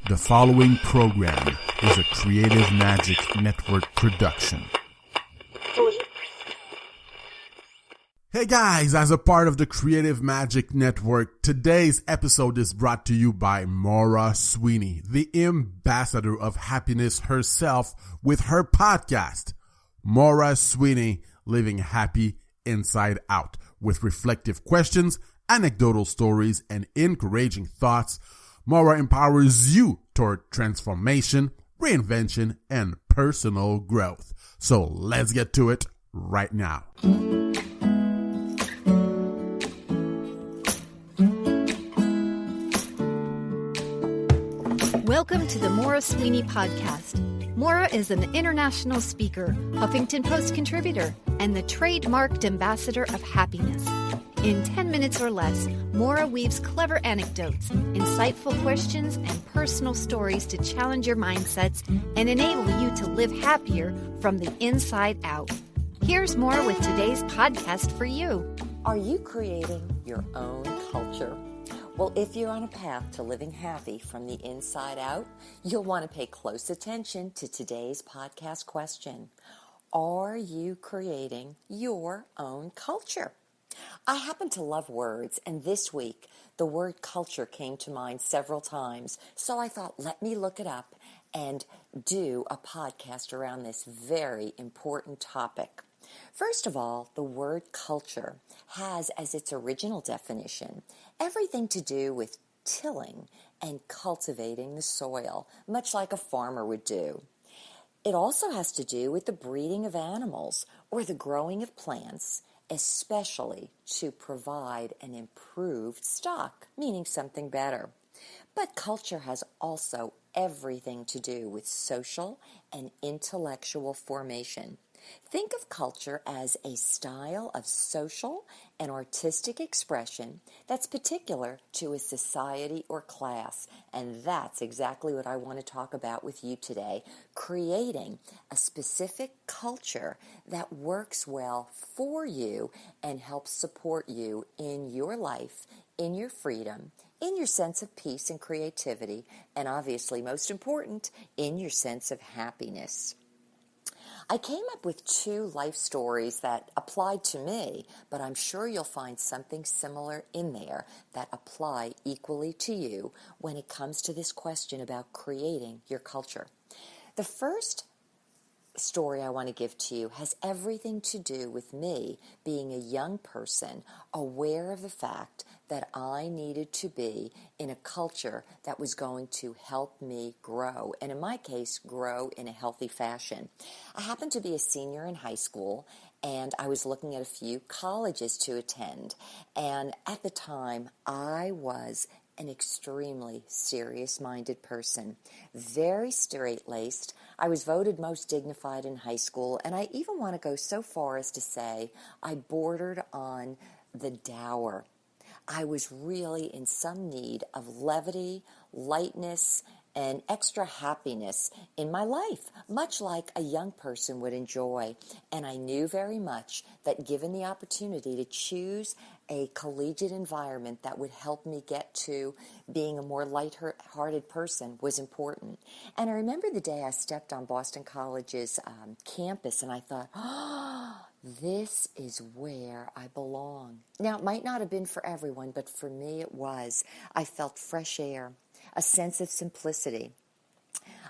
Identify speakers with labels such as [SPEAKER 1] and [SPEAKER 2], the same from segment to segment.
[SPEAKER 1] The following program is a Creative Magic Network production. Hey guys, as a part of the Creative Magic Network, today's episode is brought to you by Maura Sweeney, the ambassador of happiness herself, with her podcast, Maura Sweeney, Living Happy Inside Out, with reflective questions, anecdotal stories, and encouraging thoughts. Maura empowers you toward transformation, reinvention, and personal growth. So let's get to it right now.
[SPEAKER 2] Welcome to the Maura Sweeney podcast. Maura is an international speaker, Huffington Post contributor, and the trademarked ambassador of happiness. In 10 minutes or less, Maura weaves clever anecdotes, insightful questions, and personal stories to challenge your mindsets and enable you to live happier from the inside out. Here's Maura with today's podcast for you.
[SPEAKER 3] Are you creating your own culture? Well, if you're on a path to living happy from the inside out, you'll want to pay close attention to today's podcast question. Are you creating your own culture? I happen to love words, and this week the word culture came to mind several times, so I thought, let me look it up and do a podcast around this very important topic. First of all, the word culture has as its original definition everything to do with tilling and cultivating the soil, much like a farmer would do. It also has to do with the breeding of animals or the growing of plants, especially to provide an improved stock, meaning something better. But culture has also everything to do with social and intellectual formation. Think of culture as a style of social and artistic expression that's particular to a society or class, and that's exactly what I want to talk about with you today, creating a specific culture that works well for you and helps support you in your life, in your freedom, in your sense of peace and creativity, and obviously, most important, in your sense of happiness. I came up with two life stories that applied to me, but I'm sure you'll find something similar in there that apply equally to you when it comes to this question about creating your culture. The first story I want to give to you has everything to do with me being a young person aware of the fact that I needed to be in a culture that was going to help me grow, and in my case, grow in a healthy fashion. I happened to be a senior in high school, and I was looking at a few colleges to attend, and at the time, I was an extremely serious-minded person, very straight-laced. I was voted most dignified in high school, and I even want to go so far as to say I bordered on the dour. I was really in some need of levity, lightness, and extra happiness in my life, much like a young person would enjoy. And I knew very much that given the opportunity to choose a collegiate environment that would help me get to being a more light-hearted person was important. And I remember the day I stepped on Boston College's campus, and I thought, this is where I belong. Now, it might not have been for everyone, but for me it was. I felt fresh air, a sense of simplicity.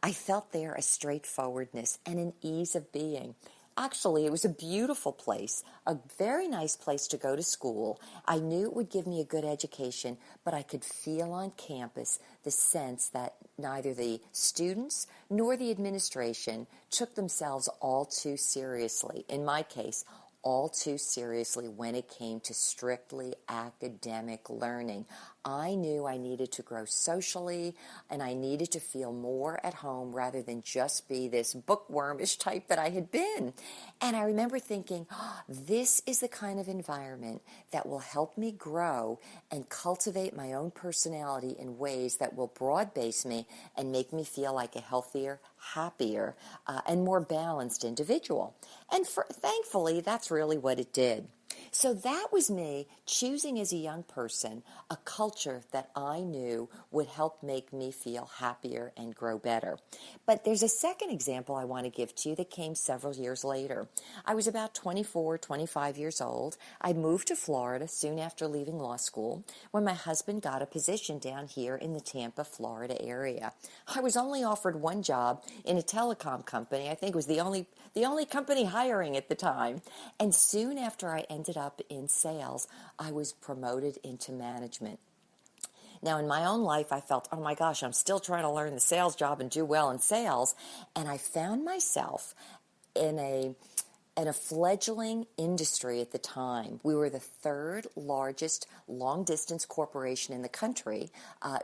[SPEAKER 3] I felt there a straightforwardness and an ease of being. Actually, it was a beautiful place, a very nice place to go to school. I knew it would give me a good education, but I could feel on campus the sense that neither the students nor the administration took themselves all too seriously. In my case, all too seriously when it came to strictly academic learning. I knew I needed to grow socially, and I needed to feel more at home rather than just be this bookwormish type that I had been. And I remember thinking, this is the kind of environment that will help me grow and cultivate my own personality in ways that will broad base me and make me feel like a healthier, happier, and more balanced individual. And thankfully, that's really what it did. So that was me choosing as a young person a culture that I knew would help make me feel happier and grow better. But there's a second example I want to give to you that came several years later. I was about 24, 25 years old. I moved to Florida soon after leaving law school when my husband got a position down here in the Tampa, Florida area. I was only offered one job in a telecom company. I think it was the only company hiring at the time. And soon after I ended up in sales, I was promoted into management. Now, in my own life, I felt, oh my gosh, I'm still trying to learn the sales job and do well in sales. And I found myself in a fledgling industry at the time. We were the third largest long-distance corporation in the country.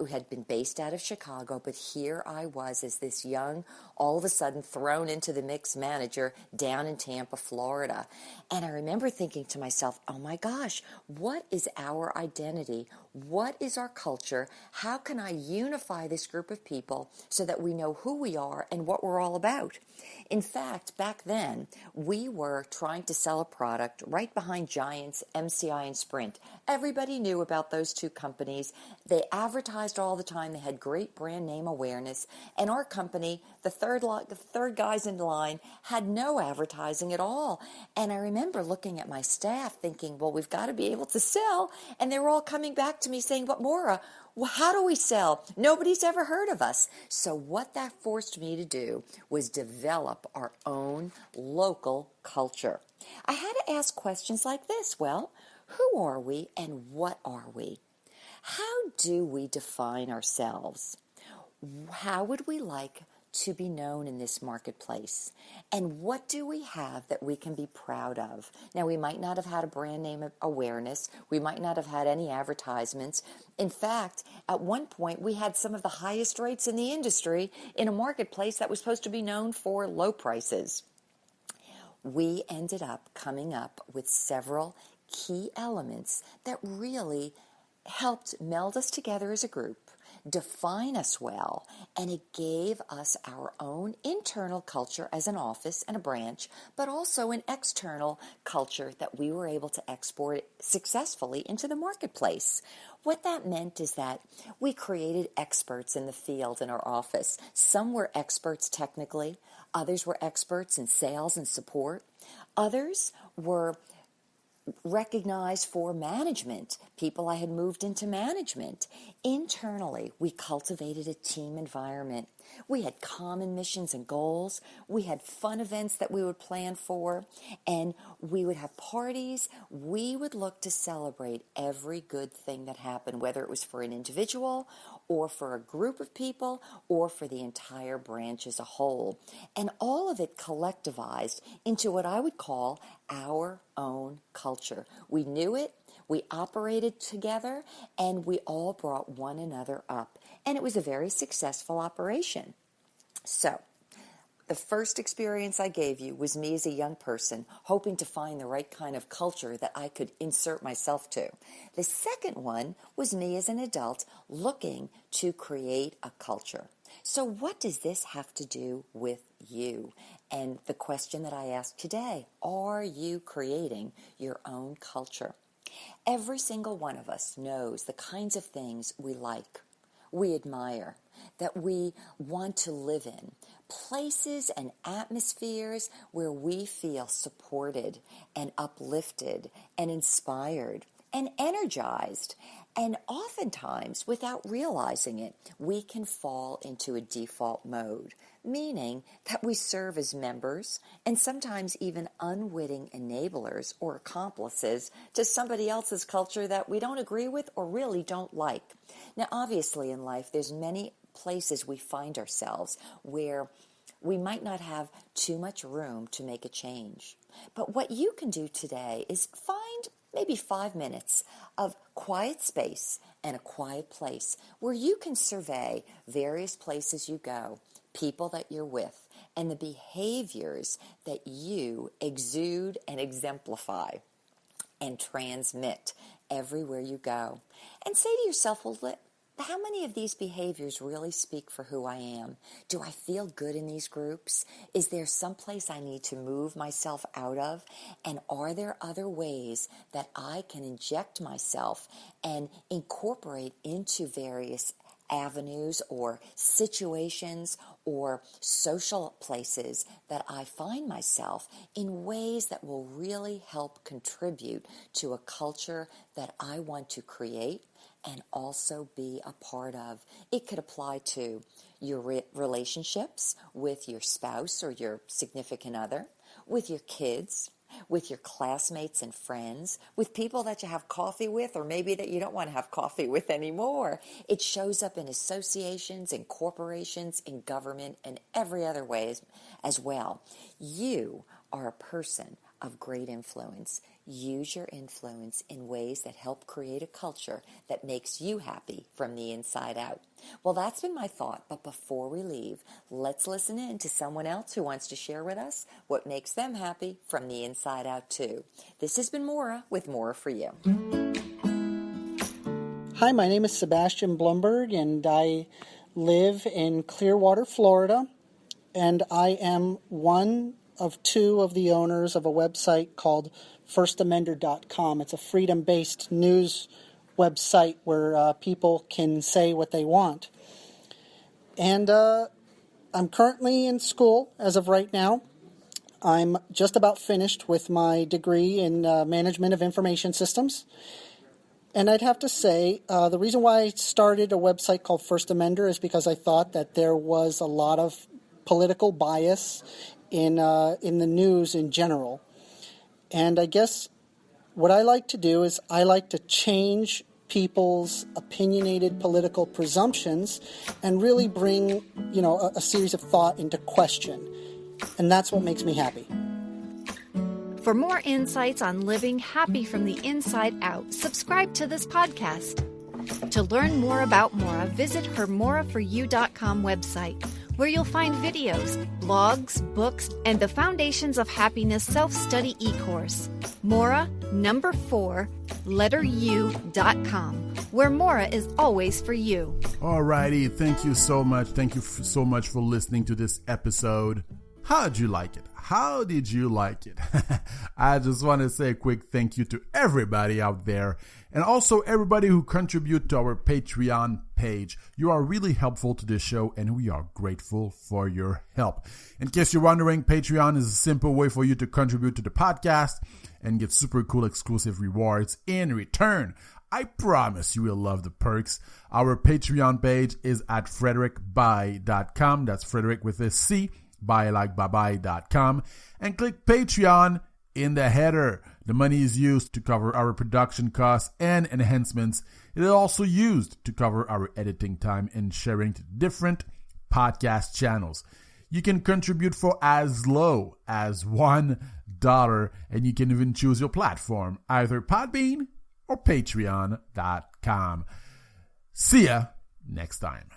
[SPEAKER 3] We had been based out of Chicago, but here I was as this young, all of a sudden thrown into the mix manager down in Tampa, Florida. And I remember thinking to myself, oh my gosh, what is our identity? What is our culture? How can I unify this group of people so that we know who we are and what we're all about? In fact, back then, we were trying to sell a product right behind Giants, MCI, and Sprint. Everybody knew about those two companies. They advertised all the time. They had great brand name awareness. And our company, the third guys in line, had no advertising at all. And I remember looking at my staff thinking, well, we've got to be able to sell. And they were all coming back to me saying, but Maura, well, how do we sell? Nobody's ever heard of us. So what that forced me to do was develop our own local culture. I had to ask questions like this. Well, who are we and what are we? How do we define ourselves? How would we like to be known in this marketplace? And what do we have that we can be proud of? Now, we might not have had a brand name awareness. We might not have had any advertisements. In fact, at one point, we had some of the highest rates in the industry in a marketplace that was supposed to be known for low prices. We ended up coming up with several key elements that really helped meld us together as a group, define us well, and it gave us our own internal culture as an office and a branch, but also an external culture that we were able to export successfully into the marketplace. What that meant is that we created experts in the field in our office. Some were experts technically, others were experts in sales and support, others were recognized for management, people I had moved into management. Internally, we cultivated a team environment. We had common missions and goals. We had fun events that we would plan for, and we would have parties. We would look to celebrate every good thing that happened, whether it was for an individual or for a group of people or for the entire branch as a whole. And all of it collectivized into what I would call our own culture. We knew it, we operated together, and we all brought one another up. And it was a very successful operation. So, the first experience I gave you was me as a young person hoping to find the right kind of culture that I could insert myself to. The second one was me as an adult looking to create a culture. So what does this have to do with you? And the question that I ask today, are you creating your own culture? Every single one of us knows the kinds of things we like, we admire, that we want to live in, places and atmospheres where we feel supported and uplifted and inspired and energized. And oftentimes, without realizing it, we can fall into a default mode, meaning that we serve as members and sometimes even unwitting enablers or accomplices to somebody else's culture that we don't agree with or really don't like. Now, obviously in life, there's many places we find ourselves where we might not have too much room to make a change. But what you can do today is find maybe 5 minutes of quiet space and a quiet place where you can survey various places you go, people that you're with, and the behaviors that you exude and exemplify and transmit everywhere you go. And say to yourself, well, How many of these behaviors really speak for who I am? Do I feel good in these groups? Is there someplace I need to move myself out of? And are there other ways that I can inject myself and incorporate into various avenues or situations or social places that I find myself in ways that will really help contribute to a culture that I want to create and also be a part of? It could apply to your relationships with your spouse or your significant other, with your kids, with your classmates and friends, with people that you have coffee with or maybe that you don't want to have coffee with anymore. It shows up in associations, in corporations, in government, and every other way as well. You are a person of great influence. Use your influence in ways that help create a culture that makes you happy from the inside out. Well, that's been my thought, but before we leave, let's listen in to someone else who wants to share with us what makes them happy from the inside out too. This has been Maura with More for You.
[SPEAKER 4] Hi, my name is Sebastian Blumberg, and I live in Clearwater, Florida, and I am one of two of the owners of a website called firstamender.com. It's a freedom-based news website where people can say what they want. And I'm currently in school as of right now. I'm just about finished with my degree in management of information systems. And I'd have to say, the reason why I started a website called First Amender is because I thought that there was a lot of political bias in the news in general. And I guess what I like to do is I like to change people's opinionated political presumptions and really bring, a series of thought into question. And that's what makes me happy.
[SPEAKER 2] For more insights on living happy from the inside out, subscribe to this podcast. To learn more about Maura, visit her moraforyou.com website, where you'll find videos, blogs, books, and the Foundations of Happiness self-study e-course. Maura, 4, letter U.com, where Maura is always for you.
[SPEAKER 1] Alrighty, thank you so much. Thank you so much for listening to this episode. How'd you like it? How did you like it? I just want to say a quick thank you to everybody out there, and also everybody who contribute to our Patreon page. You are really helpful to this show, and we are grateful for your help. In case you're wondering, Patreon is a simple way for you to contribute to the podcast and get super cool exclusive rewards in return. I promise you will love the perks. Our Patreon page is at frederickby.com. That's Frederick with a C. buylikebabai.com, and click Patreon in the header. The money is used to cover our production costs and enhancements. It is also used to cover our editing time and sharing to different podcast channels. You can contribute for as low as $1, and you can even choose your platform, either Podbean or Patreon.com. See ya next time.